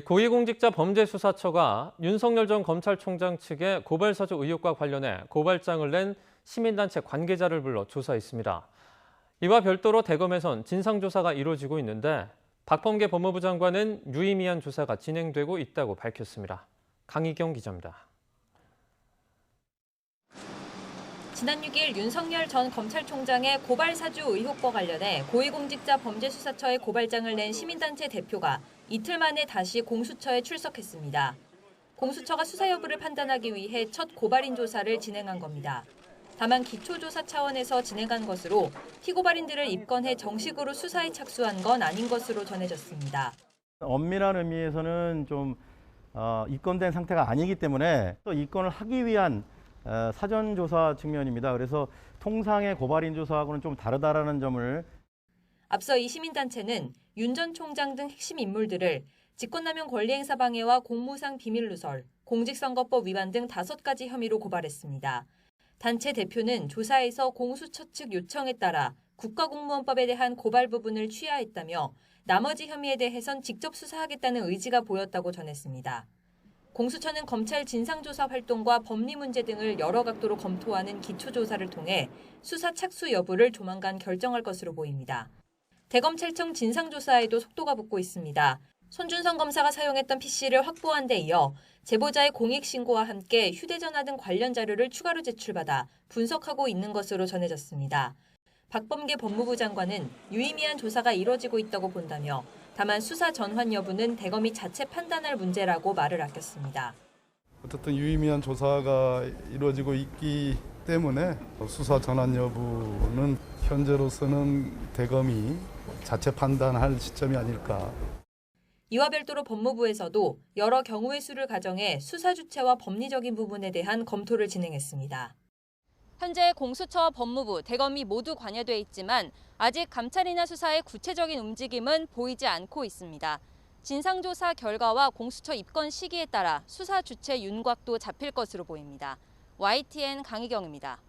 고위공직자 범죄수사처가 윤석열 전 검찰총장 측의 고발사주 의혹과 관련해 고발장을 낸 시민단체 관계자를 불러 조사했습니다. 이와 별도로 대검에선 진상조사가 이루어지고 있는데 박범계 법무부 장관은 유의미한 조사가 진행되고 있다고 밝혔습니다. 강희경 기자입니다. 지난 6일 윤석열 전 검찰총장의 고발사주 의혹과 관련해 고위공직자 범죄수사처에 고발장을 낸 시민단체 대표가 이틀 만에 다시 공수처에 출석했습니다. 공수처가 수사 여부를 판단하기 위해 첫 고발인 조사를 진행한 겁니다. 다만 기초조사 차원에서 진행한 것으로 피고발인들을 입건해 정식으로 수사에 착수한 건 아닌 것으로 전해졌습니다. 엄밀한 의미에서는 좀 입건된 상태가 아니기 때문에 또 입건을 하기 위한 사전 조사 측면입니다. 그래서 통상의 고발인 조사하고는 좀 다르다라는 점을. 앞서 이 시민단체는 윤 전 총장 등 핵심 인물들을 직권남용 권리행사 방해와 공무상 비밀 누설, 공직선거법 위반 등 5가지 혐의로 고발했습니다. 단체 대표는 조사에서 공수처 측 요청에 따라 국가공무원법에 대한 고발 부분을 취하했다며 나머지 혐의에 대해선 직접 수사하겠다는 의지가 보였다고 전했습니다. 공수처는 검찰 진상조사 활동과 법리 문제 등을 여러 각도로 검토하는 기초조사를 통해 수사 착수 여부를 조만간 결정할 것으로 보입니다. 대검찰청 진상조사에도 속도가 붙고 있습니다. 손준성 검사가 사용했던 PC를 확보한 데 이어 제보자의 공익신고와 함께 휴대전화 등 관련 자료를 추가로 제출받아 분석하고 있는 것으로 전해졌습니다. 박범계 법무부 장관은 유의미한 조사가 이뤄지고 있다고 본다며 다만 수사 전환 여부는 대검이 자체 판단할 문제라고 말을 아꼈습니다. 어쨌든 유의미한 조사가 이루어지고 있기 때문에 수사 전환 여부는 현재로서는 대검이 자체 판단할 시점이 아닐까. 이와 별도로 법무부에서도 여러 경우의 수를 가정해 수사 주체와 법리적인 부분에 대한 검토를 진행했습니다. 현재 공수처와 법무부, 대검이 모두 관여돼 있지만 아직 감찰이나 수사의 구체적인 움직임은 보이지 않고 있습니다. 진상조사 결과와 공수처 입건 시기에 따라 수사 주체 윤곽도 잡힐 것으로 보입니다. YTN 강희경입니다.